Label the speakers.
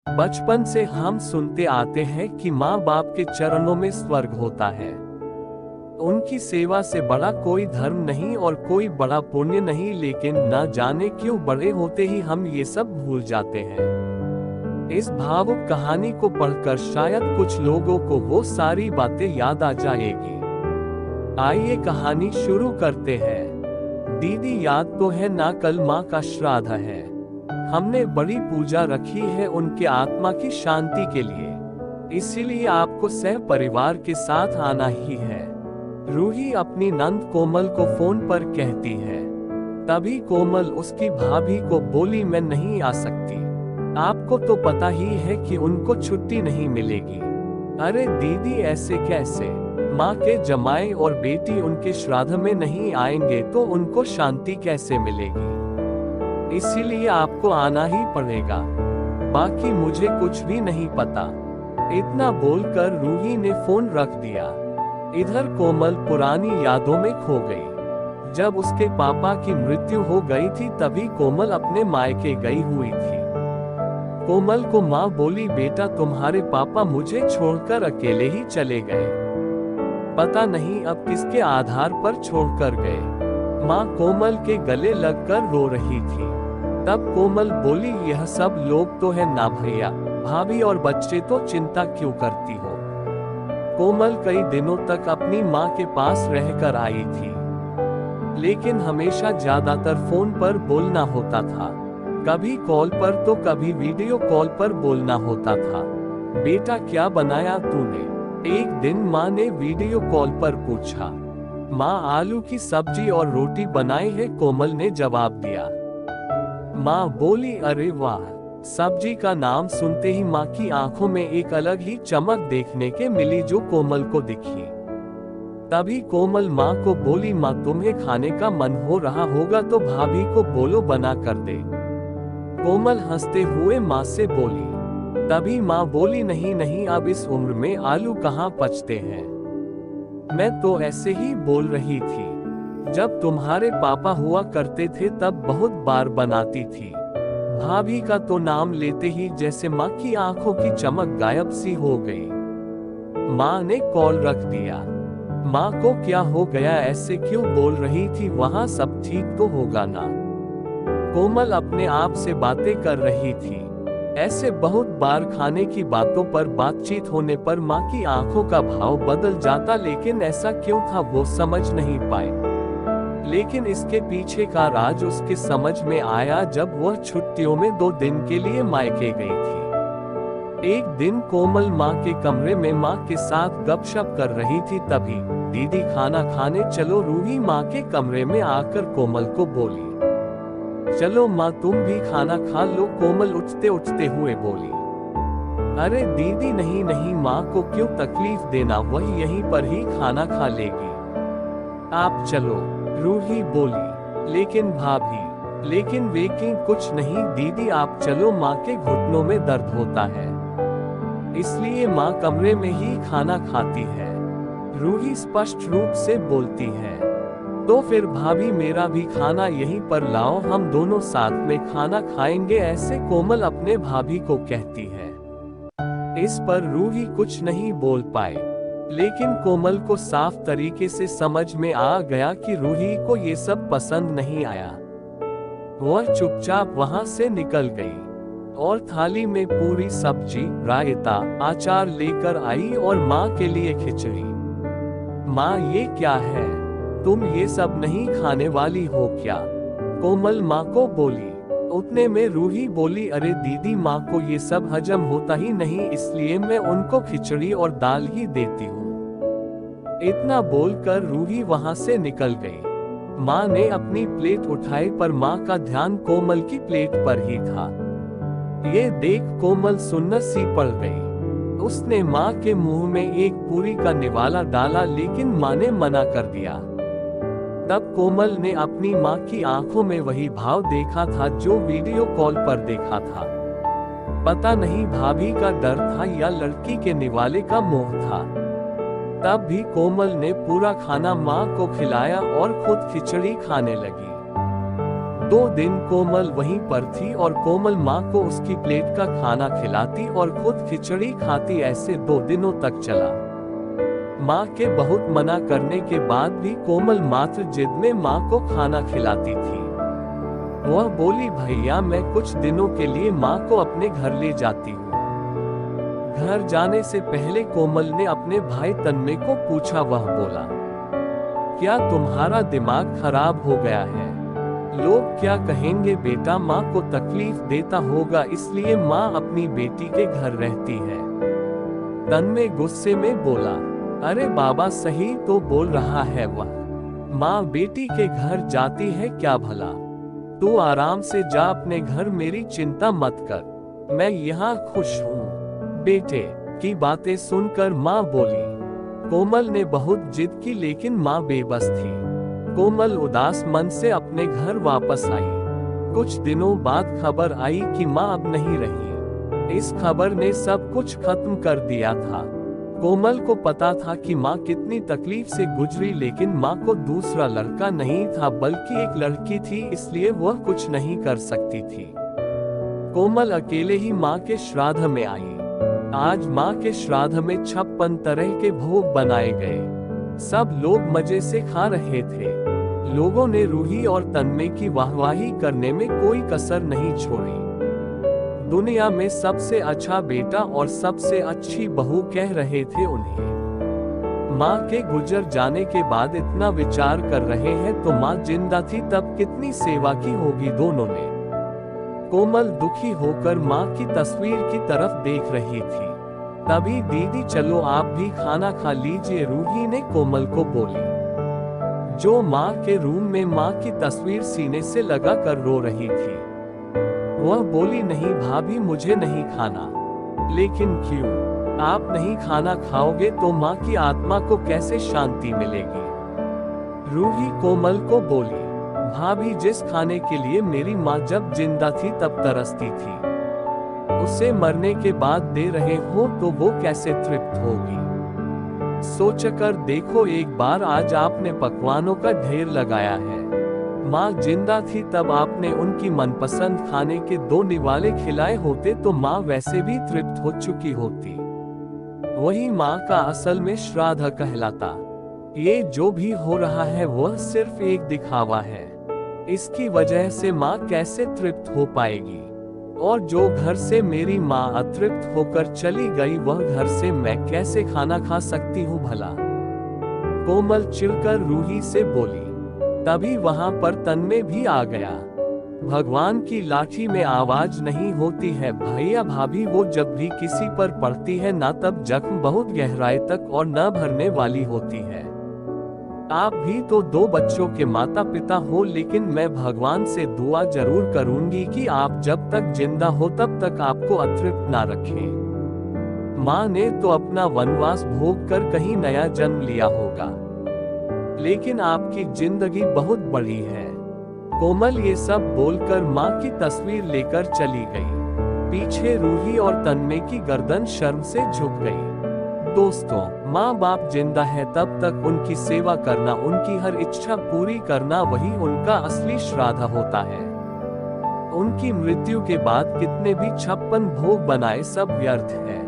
Speaker 1: बचपन से हम सुनते आते हैं कि माँ बाप के चरणों में स्वर्ग होता है। उनकी सेवा से बड़ा कोई धर्म नहीं और कोई बड़ा पुण्य नहीं, लेकिन न जाने क्यों बड़े होते ही हम ये सब भूल जाते हैं। इस भावुक कहानी को पढ़कर शायद कुछ लोगों को वो सारी बातें याद आ जाएगी। आइए कहानी शुरू करते हैं। दीदी, याद तो है ना, कल माँ का श्राद्ध है। हमने बड़ी पूजा रखी है उनके आत्मा की शांति के लिए, इसीलिए आपको सह परिवार के साथ आना ही है। रूही अपनी नंद कोमल को फोन पर कहती है। तभी कोमल उसकी भाभी को बोली, मैं नहीं आ सकती, आपको तो पता ही है कि उनको छुट्टी नहीं मिलेगी। अरे दीदी, ऐसे कैसे? माँ के जमाई और बेटी उनके श्राद्ध में नहीं आएंगे तो उनको शांति कैसे मिलेगी? इसीलिए आपको आना ही पड़ेगा, बाकी मुझे कुछ भी नहीं पता। इतना बोलकर रूही ने फोन रख दिया। इधर कोमल पुरानी यादों में खो गई। जब उसके पापा की मृत्यु हो गई थी तभी कोमल अपने मायके गई हुई थी। कोमल को माँ बोली, बेटा तुम्हारे पापा मुझे छोड़कर अकेले ही चले गए, पता नहीं अब किसके आधार पर छोड़कर गए। माँ कोमल के गले लगकर रो रही थी। तब कोमल बोली, यह सब लोग तो है ना भैया, भाभी और बच्चे, तो चिंता क्यों करती हो? कोमल कई दिनों तक अपनी माँ के पास रहकर आई थी, लेकिन हमेशा ज्यादातर फोन पर बोलना होता था। कभी कॉल पर तो कभी वीडियो कॉल पर बोलना होता था। बेटा क्या बनाया तूने? एक दिन माँ ने वीडियो कॉल पर पूछा। माँ आलू की सब्जी और रोटी बनाई है, कोमल ने जवाब दिया। माँ बोली, अरे वाह। सब्जी का नाम सुनते ही माँ की आंखों में एक अलग ही चमक देखने के मिली जो कोमल को दिखी। तभी कोमल माँ को बोली, माँ तुम्हें खाने का मन हो रहा होगा तो भाभी को बोलो बना कर दे। कोमल हंसते हुए माँ से बोली। तभी माँ बोली, नहीं नहीं, अब इस उम्र में आलू कहाँ पचते हैं, मैं तो ऐसे ही बोल रही थी। जब तुम्हारे पापा हुआ करते थे तब बहुत बार बनाती थी। भाभी का तो नाम लेते ही जैसे माँ की आंखों की चमक गायब सी हो गई। माँ ने कॉल रख दिया। माँ को क्या हो गया, ऐसे क्यों बोल रही थी? वहाँ सब ठीक तो होगा ना? कोमल अपने आप से बातें कर रही थी। ऐसे बहुत बार खाने की बातों पर बातचीत होने पर माँ की आंखों का भाव बदल जाता, लेकिन ऐसा क्यों था वो समझ नहीं पाए। लेकिन इसके पीछे का राज उसके समझ में आया जब वह छुट्टियों में 2 दिन के लिए मायके गई थी। एक दिन कोमल माँ के कमरे में माँ के साथ गपशप कर रही थी। तभी दीदी खाना खाने चलो, रूही माँ के कमरे में आकर कोमल को बोली। चलो माँ तुम भी खाना खा लो, कोमल उठते उठते हुए बोली। अरे दीदी नहीं नहीं, माँ को क्यों तकलीफ देना, वही यहीं पर ही खाना खा लेगी, आप चलो, रूही बोली। लेकिन भाभी, लेकिन वेकिंग कुछ नहीं दीदी, आप चलो, माँ के घुटनों में दर्द होता है, इसलिए माँ कमरे में ही खाना खाती है, रूही स्पष्ट रूप से बोलती है। तो फिर भाभी मेरा भी खाना यहीं पर लाओ, हम दोनों साथ में खाना खाएंगे, ऐसे कोमल अपने भाभी को कहती है। इस पर रूही कुछ नहीं बोल पाए, लेकिन कोमल को साफ तरीके से समझ में आ गया कि रूही को ये सब पसंद नहीं आया। वह चुपचाप वहां से निकल गई और थाली में पूरी सब्जी, रायता, अचार लेकर आई और माँ के लिए खिचड़ी। माँ ये क्या है, तुम ये सब नहीं खाने वाली हो क्या? कोमल माँ को बोली। उतने में रूही बोली, अरे दीदी, माँ को ये सब हजम होता ही नहीं, इसलिए मैं उनको खिचड़ी और दाल ही देती हूँ। इतना बोलकर रूही वहां से निकल गई। माँ ने अपनी प्लेट उठाई पर माँ का ध्यान कोमल की प्लेट पर ही था। ये देख कोमल सुन्न सी पड़ गई। उसने माँ के मुंह में एक पूरी का निवाला डाला, लेकिन माँ ने मना कर दिया। तब कोमल ने अपनी माँ की आंखों में वही भाव देखा था जो वीडियो कॉल पर देखा था। पता नहीं भाभी का डर था या लड़की के निवाले का मोह था। तब भी कोमल ने पूरा खाना माँ को खिलाया और खुद खिचड़ी खाने लगी। 2 दिन कोमल वहीं पर थी और कोमल माँ को उसकी प्लेट का खाना खिलाती और खुद खिचड़ी खाती। ऐसे 2 दिनों तक चला। माँ के बहुत मना करने के बाद भी कोमल मात्र जिद में माँ को खाना खिलाती थी। वह बोली, भैया मैं कुछ दिनों के लिए माँ को अपने घर ले जाती हूँ। घर जाने से पहले कोमल ने अपने भाई तन्मय को पूछा। वह बोला, क्या तुम्हारा दिमाग खराब हो गया है? लोग क्या कहेंगे? बेटा माँ को तकलीफ देता होगा इसलिए माँ अपनी बेटी के घर रहती है। तन्मय गुस्से में बोला, अरे बाबा सही तो बोल रहा है वह। माँ बेटी के घर जाती है क्या भला? तू आराम से जा अपने घर, मेरी चिंता मत कर, मैं यहाँ खुश हूँ। बेटे की बातें सुनकर माँ बोली। कोमल ने बहुत जिद की लेकिन माँ बेबस थी। कोमल उदास मन से अपने घर वापस आई। कुछ दिनों बाद खबर आई कि माँ अब नहीं रही। इस खबर ने सब कुछ खत्म कर दिया था। कोमल को पता था कि माँ कितनी तकलीफ से गुजरी, लेकिन माँ को दूसरा लड़का नहीं था बल्कि एक लड़की थी, इसलिए वह कुछ नहीं कर सकती थी। कोमल अकेले ही माँ के श्राद्ध में आई। आज माँ के श्राद्ध में 56 तरह के भोग बनाए गए। सब लोग मजे से खा रहे थे। लोगों ने रूही और तन्मय की वाहवाही करने में कोई कसर नहीं छोड़ी। दुनिया में सबसे अच्छा बेटा और सबसे अच्छी बहू कह रहे थे उन्हें। माँ के गुजर जाने के बाद इतना विचार कर रहे हैं तो माँ जिंदा थी तब कितनी सेवा की होगी दोनों ने। कोमल दुखी होकर माँ की तस्वीर की तरफ देख रही थी। तभी दीदी चलो आप भी खाना खा लीजिए, रूही ने कोमल को बोली, जो माँ के रूम में माँ की तस्वीर सीने से लगा कर रो रही थी। वह बोली, नहीं भाभी मुझे नहीं खाना। लेकिन क्यों? आप नहीं खाना खाओगे तो माँ की आत्मा को कैसे शांति मिलेगी? रूही कोमल को बोली, भाभी जिस खाने के लिए मेरी माँ जब जिंदा थी तब तरसती थी, उसे मरने के बाद दे रहे हो तो वो कैसे तृप्त होगी? सोचकर देखो एक बार, आज आपने पकवानों का ढेर लगाया है। माँ जिंदा थी तब आपने उनकी मनपसंद खाने के 2 निवाले खिलाए होते तो माँ वैसे भी तृप्त हो चुकी होती। वही माँ का असल में श्राद्ध कहलाता। ये जो भी हो रहा है वह सिर्फ एक दिखावा है। इसकी वजह से माँ कैसे तृप्त हो पाएगी? और जो घर से मेरी माँ अतृप्त होकर चली गई वह घर से मैं कैसे खाना खा सकती हूँ भला? कोमल चिढ़कर रूही से बोली। तभी वहां पर तन्मय भी आ गया। भगवान की लाठी में आवाज नहीं होती है भैया भाभी, वो जब भी किसी पर पड़ती है ना तब जख्म बहुत गहराई तक और न भरने वाली होती है। आप भी तो 2 बच्चों के माता पिता हो, लेकिन मैं भगवान से दुआ जरूर करूंगी कि आप जब तक जिंदा हो तब तक आपको अतृप्त ना रखें। माँ ने तो अपना वनवास भोग कर कहीं नया जन्म लिया होगा, लेकिन आपकी जिंदगी बहुत बड़ी है। कोमल ये सब बोलकर माँ की तस्वीर लेकर चली गई। पीछे रूही और तन्मय की गर्दन शर्म से झुक गई। दोस्तों, माँ बाप जिंदा है तब तक उनकी सेवा करना, उनकी हर इच्छा पूरी करना, वही उनका असली श्राद्ध होता है। उनकी मृत्यु के बाद कितने भी 56 भोग बनाए सब व्यर्थ है।